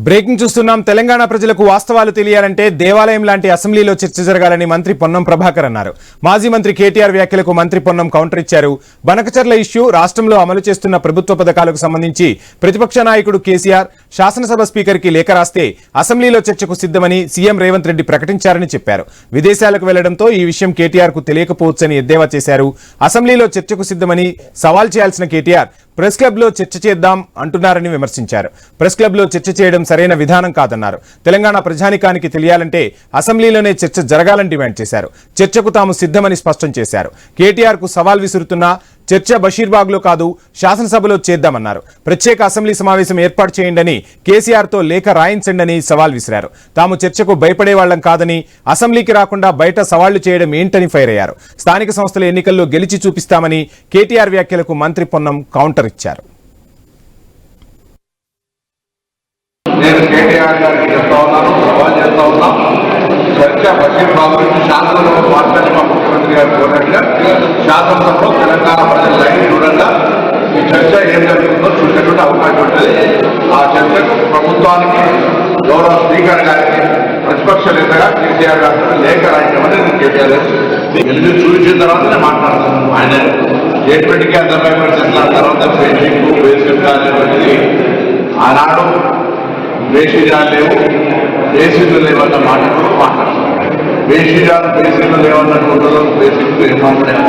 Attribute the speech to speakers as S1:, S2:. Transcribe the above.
S1: Breaking చూస్తున్నాం. తెలంగాణ ప్రజలకు వాస్తవాలు తెలియాలంటే దేవాలయం లాంటి అసెంబ్లీలో చర్చ జరగాలని మంత్రి పొన్నం ప్రభాకర్ అన్నారు. మాజీ మంత్రి కేటీఆర్ వ్యాఖ్యలకు మంత్రి పొన్నం కౌంటర్ ఇచ్చారు. బనకచర్ల ఇష్యూ, రాష్ట్రంలో అమలు చేస్తున్న ప్రభుత్వ పథకాలకు సంబంధించి ప్రతిపక్ష నాయకుడు కేసీఆర్ శాసనసభ స్పీకర్కి లేఖ రాస్తే అసెంబ్లీలో చర్చకు సిద్ధమని సీఎం రేవంత్ రెడ్డి ప్రకటించారని చెప్పారు. విదేశాలకు వెళ్లడంతో ఈ విషయం కేటీఆర్ కు తెలియకపోవచ్చని ఎద్దేవా చేశారు. అసెంబ్లీలో చర్చకు సిద్ధమని సవాల్ చేయాల్సిన కేటీఆర్ ప్రెస్ క్లబ్ లో చర్చ చేద్దాం అంటున్నారని విమర్శించారు. ప్రెస్ క్లబ్ లో చర్చ చేయడం సరైన విధానం కాదన్నారు. తెలంగాణ ప్రజానికానికి తెలియాలంటే అసెంబ్లీలోనే చర్చ జరగాలని డిమాండ్ చేశారు. చర్చకు తాము సిద్ధమని స్పష్టం చేశారు. కేటీఆర్ కు సవాల్ విసురుతున్నా చర్చ బషీర్బాగ్ లో కాదు, శాసనసభలో చేద్దామన్నారు. ప్రత్యేక అసెంబ్లీ సమావేశం ఏర్పాటు చేయండి, కేసీఆర్ తో లేఖ రాయించండి సవాల్ విసిరారు. తాము చర్చకు భయపడేవాళ్లం కాదని, అసెంబ్లీకి రాకుండా బయట సవాళ్లు చేయడం ఏంటని ఫైర్ అయ్యారు. స్థానిక సంస్థల ఎన్నికల్లో గెలిచి చూపిస్తామని కేటీఆర్ వ్యాఖ్యలకు మంత్రి పొన్నం కౌంటర్ ఇచ్చారు.
S2: నేను కేటీఆర్ గారికి చెప్తా ఉన్నాను, సవాల్ చేస్తా ఉన్నాం. చర్చ బషీర్బాగ్ నుంచి శాసనసభ మాట్లాడి మా ముఖ్యమంత్రి గారు కోరినట్టుగా శాసనసభలో తెలంగాణ ప్రజల లైన్ చూడంగా ఈ చర్చ ఏం జరుగుతుందో చూసేటువంటి అవకాశం ఉంటుంది. ఆ చర్చకు ప్రభుత్వానికి, గౌరవ స్పీకర్ గారికి ప్రతిపక్ష నేతగా కేసీఆర్ గారు లేఖ రాయటమని నేను కేటీఆర్ గెలిచి చూపించిన తర్వాత నేను మాట్లాడతాను. ఆయన స్టేట్మెంట్కి అంత భయపడిన తర్వాత బేసిక్ అనేటువంటిది ఆనాడు బేసిజాలు లేవు, బేసిక్లు లేవన్న మాట కూడా మాట్లాడతాం. బేసిజాలు బేసిక్లు లేవన్నట్టు బేసిక్ ఏమాత్రం